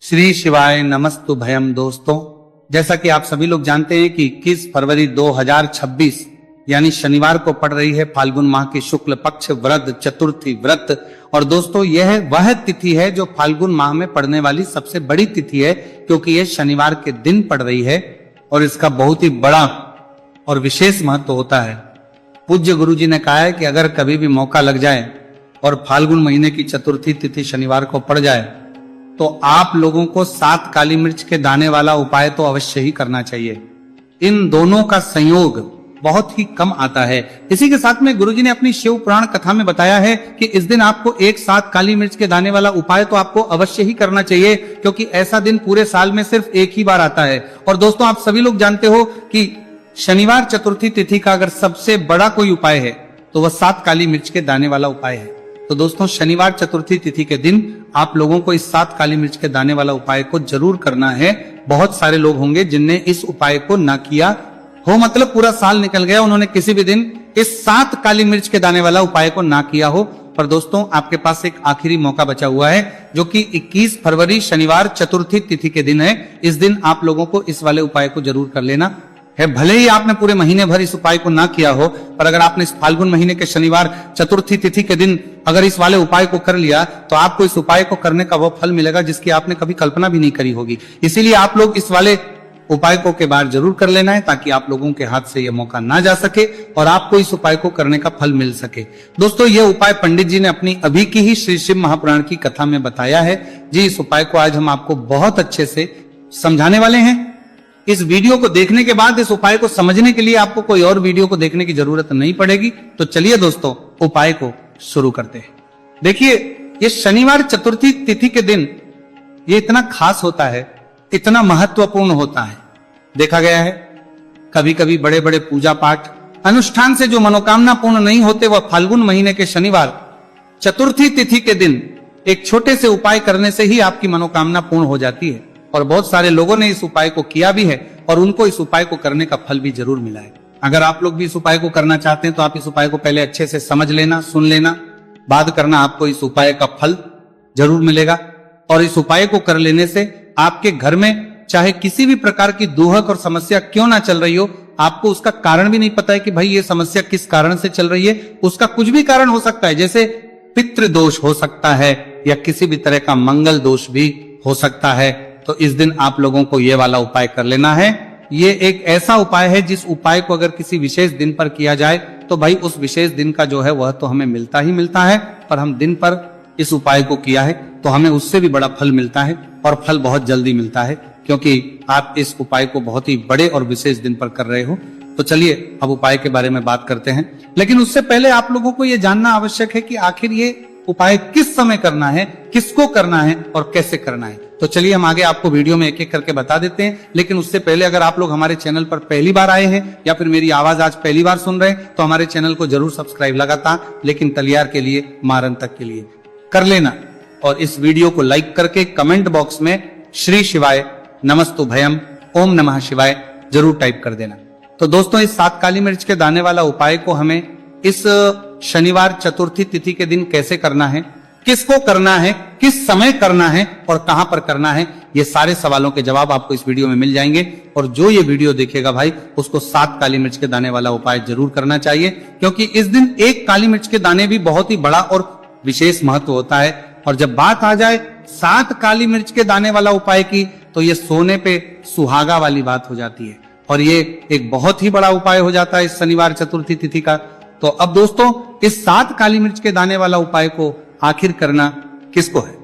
श्री शिवाय नमस्तु भयम। दोस्तों, जैसा कि आप सभी लोग जानते हैं कि 21 फरवरी 2026 यानी शनिवार को पड़ रही है फाल्गुन माह की शुक्ल पक्ष व्रत चतुर्थी व्रत। और दोस्तों, यह वह तिथि है जो फाल्गुन माह में पड़ने वाली सबसे बड़ी तिथि है, क्योंकि यह शनिवार के दिन पड़ रही है और इसका बहुत ही बड़ा और विशेष महत्व होता है। पूज्य गुरु जी ने कहा है कि अगर कभी भी मौका लग जाए और फाल्गुन महीने की चतुर्थी तिथि शनिवार को पड़ जाए तो आप लोगों को 7 काली मिर्च के दाने वाला उपाय तो अवश्य ही करना चाहिए। इन दोनों का संयोग बहुत ही कम आता है। इसी के साथ में गुरुजी ने अपनी शिव पुराण कथा में बताया है कि इस दिन आपको एक साथ काली मिर्च के दाने वाला उपाय तो आपको अवश्य ही करना चाहिए, क्योंकि ऐसा दिन पूरे साल में सिर्फ एक ही बार आता है। और दोस्तों, आप सभी लोग जानते हो कि शनिवार चतुर्थी तिथि का अगर सबसे बड़ा कोई उपाय है तो वह 7 काली मिर्च के दाने वाला उपाय है। तो दोस्तों, शनिवार चतुर्थी तिथि के दिन आप लोगों को इस 7 काली मिर्च के दाने वाला उपाय को जरूर करना है। बहुत सारे लोग होंगे जिनने इस उपाय को ना किया हो, मतलब पूरा साल निकल गया, उन्होंने किसी भी दिन इस 7 काली मिर्च के दाने वाला उपाय को ना किया हो। पर दोस्तों, आपके पास एक आखिरी मौका बचा हुआ है, जो कि 21 फरवरी शनिवार चतुर्थी तिथि के दिन है। इस दिन आप लोगों को इस वाले उपाय को जरूर कर लेना है। भले ही आपने पूरे महीने भर इस उपाय को ना किया हो, पर अगर आपने इस फाल्गुन महीने के शनिवार चतुर्थी तिथि के दिन अगर इस वाले उपाय को कर लिया तो आपको इस उपाय को करने का वो फल मिलेगा जिसकी आपने कभी कल्पना भी नहीं करी होगी। इसीलिए आप लोग इस वाले उपाय को के बार जरूर कर लेना है, ताकि आप लोगों के हाथ से यह मौका ना जा सके और आपको इस उपाय को करने का फल मिल सके। दोस्तों, यह उपाय पंडित जी ने अपनी अभी की ही श्री शिव महापुराण की कथा में बताया है जी। इस उपाय को आज हम आपको बहुत अच्छे से समझाने वाले हैं। इस वीडियो को देखने के बाद इस उपाय को समझने के लिए आपको कोई और वीडियो को देखने की जरूरत नहीं पड़ेगी। तो चलिए दोस्तों, उपाय को शुरू करते हैं। देखिए, ये शनिवार चतुर्थी तिथि के दिन ये इतना खास होता है, इतना महत्वपूर्ण होता है। देखा गया है कभी कभी बड़े बड़े पूजा पाठ अनुष्ठान से जो मनोकामना पूर्ण नहीं होते, वह फाल्गुन महीने के शनिवार चतुर्थी तिथि के दिन एक छोटे से उपाय करने से ही आपकी मनोकामना पूर्ण हो जाती है। और बहुत सारे लोगों ने इस उपाय को किया भी है और उनको इस उपाय को करने का फल भी जरूर मिला है। अगर आप लोग भी इस उपाय को करना चाहते हैं तो आप इस उपाय को पहले अच्छे से समझ लेना, सुन लेना, बाद करना, आपको इस उपाय का फल जरूर मिलेगा। और इस उपाय को कर लेने से आपके घर में चाहे किसी भी प्रकार की दुहक और समस्या क्यों ना चल रही हो, आपको उसका कारण भी नहीं पता है कि भाई ये समस्या किस कारण से चल रही है। उसका कुछ भी कारण हो सकता है, जैसे पितृ दोष हो सकता है या किसी भी तरह का मंगल दोष भी हो सकता है। तो इस दिन आप लोगों को ये वाला उपाय कर लेना है। ये एक ऐसा उपाय है जिस उपाय को अगर किसी विशेष दिन पर किया जाए तो भाई उस विशेष दिन का जो है वह तो हमें मिलता ही मिलता है, पर हम दिन पर इस उपाय को किया है तो हमें उससे भी बड़ा फल मिलता है, और फल बहुत जल्दी मिलता है, क्योंकि आप इस उपाय को बहुत ही बड़े और विशेष दिन पर कर रहे हो। तो चलिए अब उपाय के बारे में बात करते हैं। लेकिन उससे पहले आप लोगों को यह जानना आवश्यक है कि आखिर ये उपाय किस समय करना है, किसको करना है और कैसे करना है। तो चलिए हम आगे आपको वीडियो में एक एक करके बता देते हैं। लेकिन उससे पहले अगर आप लोग हमारे चैनल पर पहली बार आए हैं या फिर मेरी आवाज आज पहली बार सुन रहे हैं तो हमारे चैनल को जरूर सब्सक्राइब लगातार, लेकिन तलियार के लिए मारन तक के लिए कर लेना। और इस वीडियो को लाइक करके कमेंट बॉक्स में श्री शिवाय नमस्तु भयम ओम नमः शिवाय जरूर टाइप कर देना। तो दोस्तों, इस 7 काली मिर्च के दाने वाला उपाय को हमें इस शनिवार चतुर्थी तिथि के दिन कैसे करना है, किसको करना है, किस समय करना है और कहां पर करना है, ये सारे सवालों के जवाब आपको इस वीडियो में मिल जाएंगे। और जो ये वीडियो देखेगा भाई, उसको 7 काली मिर्च के दाने वाला उपाय जरूर करना चाहिए, क्योंकि इस दिन एक काली मिर्च के दाने भी बहुत ही बड़ा और विशेष महत्व होता है। और जब बात आ जाए 7 काली मिर्च के दाने वाला उपाय की, तो ये सोने पे सुहागा वाली बात हो जाती है और ये एक बहुत ही बड़ा उपाय हो जाता है इस शनिवार चतुर्थी तिथि का। तो अब दोस्तों, इस 7 काली मिर्च के दाने वाला उपाय को आखिर करना किसको है,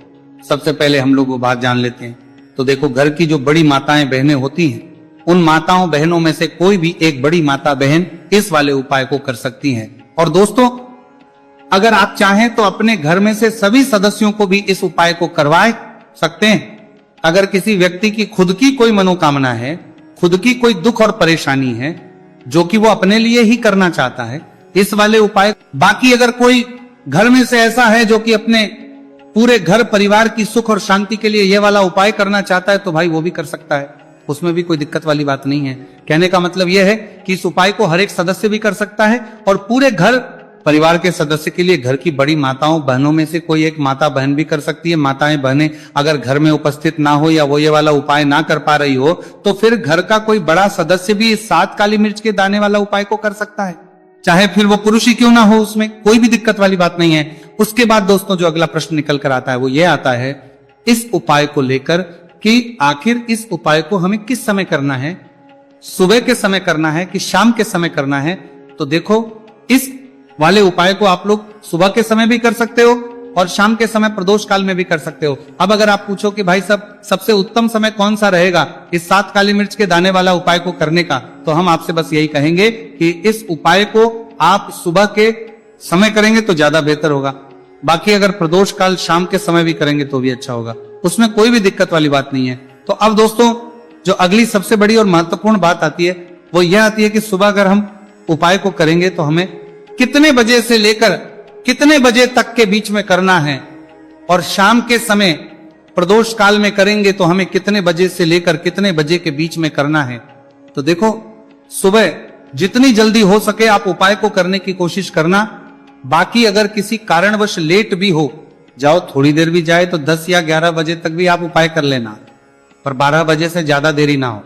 सबसे पहले हम लोग वो बात जान लेते हैं। तो देखो, घर की जो बड़ी माताएं बहनें होती हैं, उन माताओं बहनों में से कोई भी एक बड़ी माता बहन इस वाले उपाय को कर सकती हैं। और दोस्तों, अगर आप चाहें तो अपने घर में से सभी सदस्यों को भी इस उपाय को करवा सकते हैं। अगर किसी व्यक्ति की खुद की कोई मनोकामना है, खुद की कोई दुख और परेशानी है जो कि वो अपने लिए ही करना चाहता है, इस वाले उपाय। बाकी अगर कोई घर में से ऐसा है जो कि अपने पूरे घर परिवार की सुख और शांति के लिए यह वाला उपाय करना चाहता है, तो भाई वो भी कर सकता है, उसमें भी कोई दिक्कत वाली बात नहीं है। कहने का मतलब यह है कि इस उपाय को हर एक सदस्य भी कर सकता है और पूरे घर परिवार के सदस्य के लिए घर की बड़ी माताओं बहनों में से कोई एक माता बहन भी कर सकती है। माताएं बहनें अगर घर में उपस्थित ना हो या वो ये वाला उपाय ना कर पा रही हो तो फिर घर का कोई बड़ा सदस्य भी इस 7 काली मिर्च के दाने वाला उपाय को कर सकता है, चाहे फिर वो पुरुष ही क्यों ना हो, उसमें कोई भी दिक्कत वाली बात नहीं है। उसके बाद दोस्तों जो अगला प्रश्न निकल कर आता है वो ये आता है इस उपाय को लेकर कि आखिर इस उपाय को हमें किस समय करना है, सुबह के समय करना है कि शाम के समय करना है। तो देखो इस वाले उपाय को आप लोग सुबह के समय भी कर सकते हो और शाम के समय प्रदोष काल में भी कर सकते हो। अब अगर आप पूछो कि भाई सबसे उत्तम समय कौन सा रहेगा इस 7 काली मिर्च के दाने वाला उपाय को करने का, तो हम आपसे बस यही कहेंगे कि इस उपाय को आप सुबह के समय करेंगे तो ज्यादा बेहतर होगा। बाकी अगर प्रदोष काल शाम के समय भी करेंगे तो भी अच्छा होगा, उसमें कोई भी दिक्कत वाली बात नहीं है। तो अब दोस्तों जो अगली सबसे बड़ी और महत्वपूर्ण बात आती है वो यह आती है कि सुबह अगर हम उपाय को करेंगे तो हमें कितने बजे से लेकर कितने बजे तक के बीच में करना है, और शाम के समय प्रदोष काल में करेंगे तो हमें कितने बजे से लेकर कितने बजे के बीच में करना है। तो देखो सुबह जितनी जल्दी हो सके आप उपाय को करने की कोशिश करना। बाकी अगर किसी कारणवश लेट भी हो जाओ, थोड़ी देर भी जाए तो 10 या 11 बजे तक भी आप उपाय कर लेना, पर 12 बजे से ज्यादा देरी ना हो,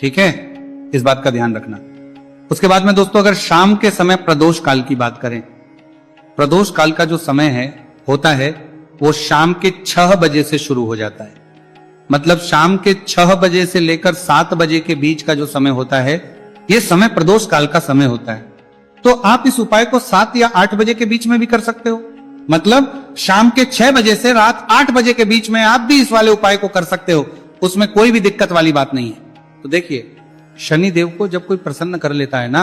ठीक है, इस बात का ध्यान रखना। उसके बाद में दोस्तों अगर शाम के समय प्रदोष काल की बात करें, प्रदोष काल का जो समय है होता है वो शाम के 6 बजे से शुरू हो जाता है। मतलब शाम के 6 बजे से लेकर 7 बजे के बीच का जो समय होता है ये समय प्रदोष काल का समय होता है। तो आप इस उपाय को 7 या 8 बजे के बीच में भी कर सकते हो। मतलब शाम के 6 बजे से रात 8 बजे के बीच में आप भी इस वाले उपाय को कर सकते हो, उसमें कोई भी दिक्कत वाली बात नहीं है। तो देखिए शनि देव को जब कोई प्रसन्न कर लेता है ना,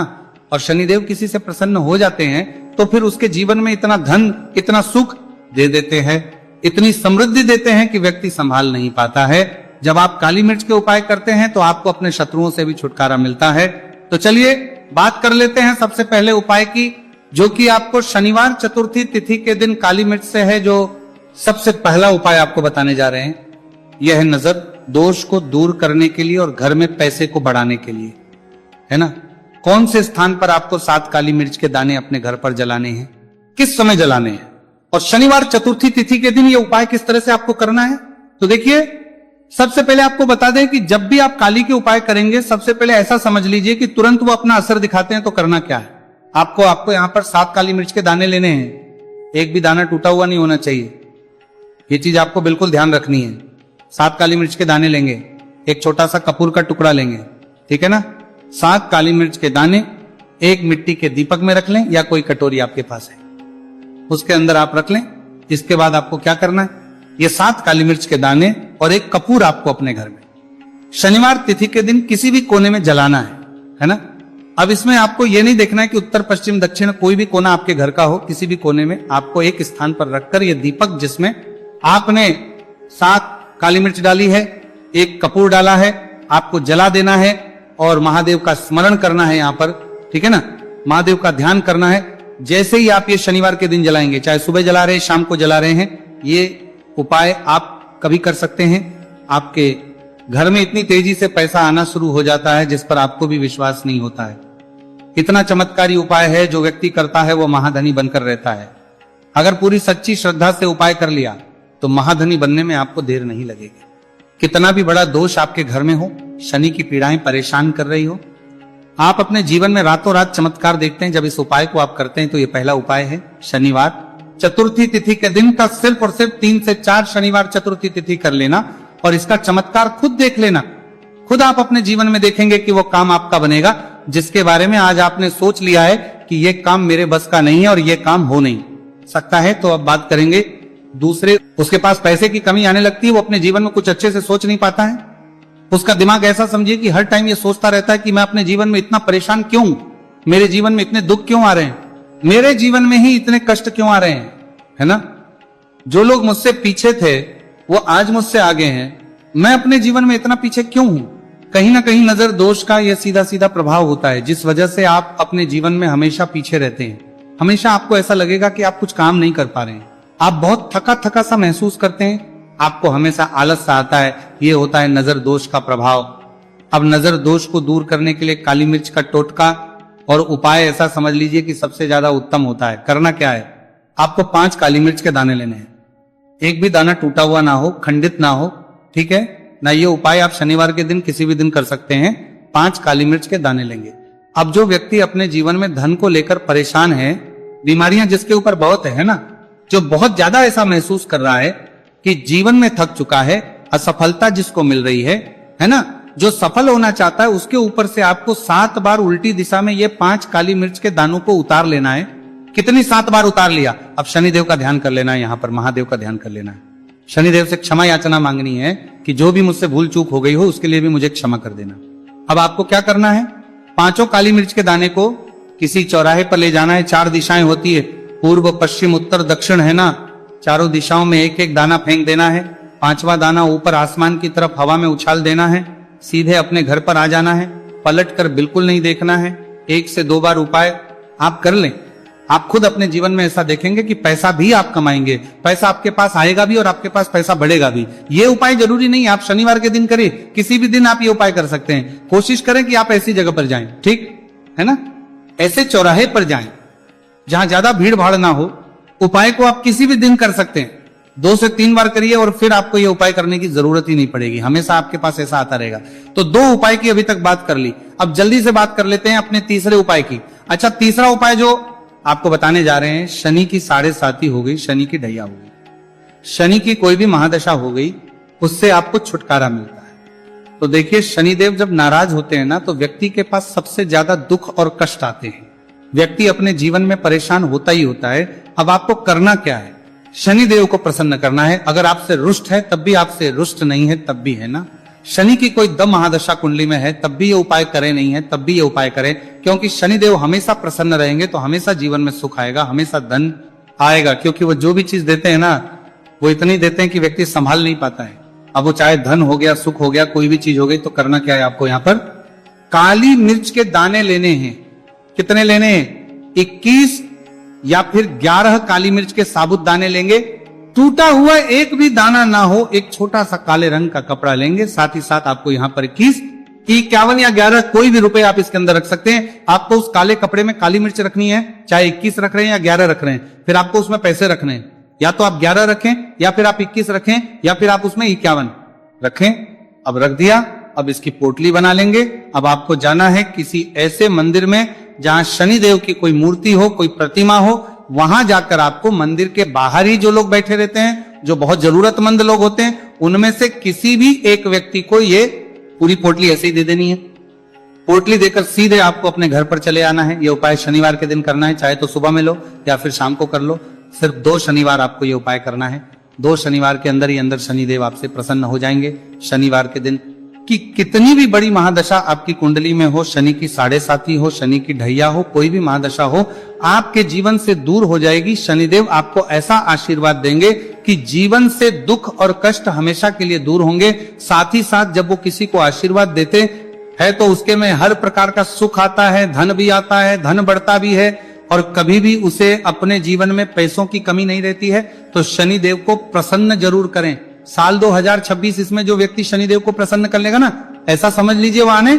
और शनिदेव किसी से प्रसन्न हो जाते हैं तो फिर उसके जीवन में इतना धन इतना सुख दे देते हैं, इतनी समृद्धि देते हैं कि व्यक्ति संभाल नहीं पाता है। जब आप काली मिर्च के उपाय करते हैं तो आपको अपने शत्रुओं से भी छुटकारा मिलता है। तो चलिए बात कर लेते हैं सबसे पहले उपाय की, जो कि आपको शनिवार चतुर्थी तिथि के दिन काली मिर्च से है। जो सबसे पहला उपाय आपको बताने जा रहे हैं यह है नजर दोष को दूर करने के लिए और घर में पैसे को बढ़ाने के लिए, है ना। कौन से स्थान पर आपको 7 काली मिर्च के दाने अपने घर पर जलाने हैं, किस समय जलाने हैं, और शनिवार चतुर्थी तिथि के दिन ये उपाय किस तरह से आपको करना है। तो देखिए सबसे पहले आपको बता दें कि जब भी आप काली के उपाय करेंगे सबसे पहले ऐसा समझ लीजिए कि तुरंत वो अपना असर दिखाते हैं। तो करना क्या है, आपको यहाँ पर 7 काली मिर्च के दाने लेने हैं, एक भी दाना टूटा हुआ नहीं होना चाहिए, ये चीज आपको बिल्कुल ध्यान रखनी है। 7 काली मिर्च के दाने लेंगे, एक छोटा सा कपूर का टुकड़ा लेंगे, ठीक है ना। 7 काली मिर्च के दाने एक मिट्टी के दीपक में रख लें या कोई कटोरी आपके पास है उसके अंदर आप रख लें। इसके बाद आपको क्या करना है, ये 7 काली मिर्च के दाने और एक कपूर आपको अपने घर में शनिवार तिथि के दिन किसी भी कोने में जलाना है ना। अब इसमें आपको ये नहीं देखना है कि उत्तर पश्चिम दक्षिण कोई भी कोना आपके घर का हो, किसी भी कोने में आपको एक स्थान पर रखकर ये दीपक जिसमें आपने 7 काली मिर्च डाली है, एक कपूर डाला है, आपको जला देना है और महादेव का स्मरण करना है यहाँ पर, ठीक है ना। महादेव का ध्यान करना है। जैसे ही आप ये शनिवार के दिन जलाएंगे, चाहे सुबह जला रहे हैं शाम को जला रहे हैं, ये उपाय आप कभी कर सकते हैं। आपके घर में इतनी तेजी से पैसा आना शुरू हो जाता है जिस पर आपको भी विश्वास नहीं होता है। इतना चमत्कारी उपाय है, जो व्यक्ति करता है वो महाधनी बनकर रहता है। अगर पूरी सच्ची श्रद्धा से उपाय कर लिया तो महाधनी बनने में आपको देर नहीं लगेगी। कितना भी बड़ा दोष आपके घर में हो, शनि की पीड़ाएं परेशान कर रही हो, आप अपने जीवन में रातों रात चमत्कार देखते हैं। जब इस उपाय को आप करते हैं तो ये पहला उपाय है शनिवार चतुर्थी तिथि के दिन का सिर्फ और सिर्फ 3 से 4 शनिवार चतुर्थी तिथि कर लेना और इसका चमत्कार खुद देख लेना। खुद आप अपने जीवन में देखेंगे कि वो काम आपका बनेगा जिसके बारे में आज आपने सोच लिया है कि ये काम मेरे बस का नहीं है और ये काम हो नहीं सकता है। तो अब बात करेंगे दूसरे, उसके पास पैसे की कमी आने लगती है, वो अपने जीवन में कुछ अच्छे से सोच नहीं पाता है। उसका दिमाग ऐसा समझिए कि हर टाइम ये सोचता रहता है कि मैं अपने जीवन में इतना परेशान क्यों, मेरे जीवन में इतने दुख क्यों आ रहे हैं, मेरे जीवन में ही इतने कष्ट क्यों आ रहे हैं, है ना। जो लोग मुझसे पीछे थे वो आज मुझसे आगे हैं, मैं अपने जीवन में इतना पीछे क्यों हूं। कहीं ना कहीं नजर दोष का यह सीधा सीधा प्रभाव होता है, जिस वजह से आप अपने जीवन में हमेशा पीछे रहते हैं। हमेशा आपको ऐसा लगेगा कि आप कुछ काम नहीं कर पा रहे हैं, आप बहुत थका थका सा महसूस करते हैं, आपको हमेशा आलस सा आता है। ये होता है नजर दोष का प्रभाव। अब नजर दोष को दूर करने के लिए काली मिर्च का टोटका और उपाय ऐसा समझ लीजिए कि सबसे ज्यादा उत्तम होता है। करना क्या है, आपको 5 काली मिर्च के दाने लेने हैं। एक भी दाना टूटा हुआ ना हो, खंडित ना हो, ठीक है ना। ये उपाय आप शनिवार के दिन किसी भी दिन कर सकते हैं। 5 काली मिर्च के दाने लेंगे। अब जो व्यक्ति अपने जीवन में धन को लेकर परेशान है, बीमारियां जिसके ऊपर बहुत है ना, जो बहुत ज्यादा ऐसा महसूस कर रहा है कि जीवन में थक चुका है, असफलता जिसको मिल रही है ना, जो सफल होना चाहता है, उसके ऊपर से आपको 7 बार उल्टी दिशा में ये 5 काली मिर्च के दानों को उतार लेना है। कितनी 7 बार उतार लिया, अब शनिदेव का ध्यान कर लेना है, यहां पर महादेव का ध्यान कर लेना है। शनिदेव से क्षमा याचना मांगनी है कि जो भी मुझसे भूल चूक हो गई हो उसके लिए भी मुझे क्षमा कर देना। अब आपको क्या करना है, 5 काली मिर्च के दाने को किसी चौराहे पर ले जाना है। 4 दिशाएं होती है, पूर्व पश्चिम उत्तर दक्षिण, है ना। चारों दिशाओं में एक एक दाना फेंक देना है। 5वां दाना ऊपर आसमान की तरफ हवा में उछाल देना है। सीधे अपने घर पर आ जाना है, पलट कर बिल्कुल नहीं देखना है। 1 से 2 बार उपाय आप कर लें, आप खुद अपने जीवन में ऐसा देखेंगे कि पैसा भी आप कमाएंगे, पैसा आपके पास आएगा भी और आपके पास पैसा बढ़ेगा भी। ये उपाय जरूरी नहीं आप शनिवार के दिन करें, किसी भी दिन आप ये उपाय कर सकते हैं। कोशिश करें कि आप ऐसी जगह पर जाएं, ठीक है ना, ऐसे चौराहे पर जाएं जहां ज्यादा भीड़ भाड़ ना हो। उपाय को आप किसी भी दिन कर सकते हैं, 2 से 3 बार करिए और फिर आपको ये उपाय करने की जरूरत ही नहीं पड़ेगी, हमेशा आपके पास ऐसा आता रहेगा। तो 2 उपाय की अभी तक बात कर ली, अब जल्दी से बात कर लेते हैं अपने तीसरे उपाय की। अच्छा, तीसरा उपाय जो आपको बताने जा रहे हैं, शनि की 7.5 हो गई, शनि की ढैया हो गई, शनि की कोई भी महादशा हो गई, उससे आपको छुटकारा मिलता है। तो देखिए, शनिदेव जब नाराज होते हैं ना, तो व्यक्ति के पास सबसे ज्यादा दुख और कष्ट आते हैं। व्यक्ति अपने जीवन में परेशान होता ही होता है। अब आपको करना क्या है, शनिदेव को प्रसन्न करना है। अगर आपसे रुष्ट है तब भी, आपसे रुष्ट नहीं है तब भी, है ना। शनि की कोई दम महादशा कुंडली में है तब भी ये उपाय करें, नहीं है तब भी ये उपाय करें, क्योंकि शनिदेव हमेशा प्रसन्न रहेंगे तो हमेशा जीवन में सुख आएगा, हमेशा धन आएगा। क्योंकि वो जो भी चीज देते हैं ना, वो इतनी देते हैं कि व्यक्ति संभाल नहीं पाता है। अब वो चाहे धन हो गया, सुख हो गया, कोई भी चीज हो गई, तो करना क्या है आपको, यहाँ पर काली मिर्च के दाने लेने हैं। कितने लेने हैं, 21 या फिर 11 काली मिर्च के साबुत दाने लेंगे। टूटा हुआ एक भी दाना ना हो, एक छोटा सा काले रंग का कपड़ा लेंगे। साथ ही साथ आपको यहाँ पर 21, 51 या 11 कोई भी रुपए आप इसके अंदर रख सकते हैं। आपको उस काले कपड़े में काली मिर्च रखनी है, चाहे 21 रख रहे हैं या 11 रख रहे हैं। फिर आपको उसमें पैसे रखने हैं, या तो आप 11 रखें, या फिर आप 21 रखें, या फिर आप उसमें 51 रखें। अब रख दिया, अब इसकी पोटली बना लेंगे। अब आपको जाना है किसी ऐसे मंदिर में जहां शनिदेव की कोई मूर्ति हो, कोई प्रतिमा हो। वहां जाकर आपको मंदिर के बाहर ही जो लोग बैठे रहते हैं, जो बहुत जरूरतमंद लोग होते हैं, उनमें से किसी भी एक व्यक्ति को ये पूरी पोटली ऐसे ही दे देनी है। पोटली देकर सीधे आपको अपने घर पर चले आना है। ये उपाय शनिवार के दिन करना है, चाहे तो सुबह में लो या फिर शाम को कर लो। सिर्फ 2 शनिवार आपको ये उपाय करना है। 2 शनिवार के अंदर ही अंदर शनिदेव आपसे प्रसन्न हो जाएंगे। शनिवार के दिन कि कितनी भी बड़ी महादशा आपकी कुंडली में हो, शनि की 7.5 हो, शनि की ढैया हो, कोई भी महादशा हो, आपके जीवन से दूर हो जाएगी। शनिदेव आपको ऐसा आशीर्वाद देंगे कि जीवन से दुख और कष्ट हमेशा के लिए दूर होंगे। साथ ही साथ जब वो किसी को आशीर्वाद देते हैं तो उसके में हर प्रकार का सुख आता है, धन भी आता है, धन बढ़ता भी है, और कभी भी उसे अपने जीवन में पैसों की कमी नहीं रहती है। तो शनिदेव को प्रसन्न जरूर करें। साल 2026 इसमें जो व्यक्ति शनिदेव को प्रसन्न कर लेगा ना, ऐसा समझ लीजिए वो आने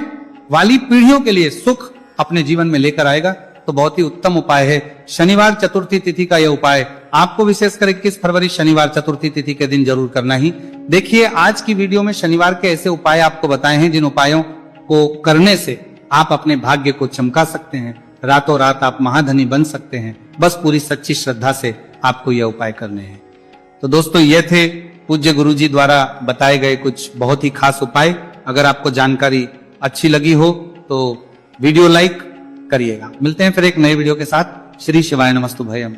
वाली पीढ़ियों के लिए सुख अपने जीवन में लेकर आएगा। तो बहुत ही उत्तम उपाय है शनिवार चतुर्थी तिथि का यह उपाय। आपको विशेषकर 21 फरवरी शनिवार चतुर्थी तिथि के दिन जरूर करना ही। देखिए, आज की वीडियो में शनिवार के ऐसे उपाय आपको बताए हैं जिन उपायों को करने से आप अपने भाग्य को चमका सकते हैं, रातों रात आप महाधनी बन सकते हैं। बस पूरी सच्ची श्रद्धा से आपको यह उपाय करने हैं। तो दोस्तों, ये थे पूज्य गुरुजी द्वारा बताए गए कुछ बहुत ही खास उपाय। अगर आपको जानकारी अच्छी लगी हो तो वीडियो लाइक करिएगा। मिलते हैं फिर एक नए वीडियो के साथ। श्री शिवाय नमस्तुभयम।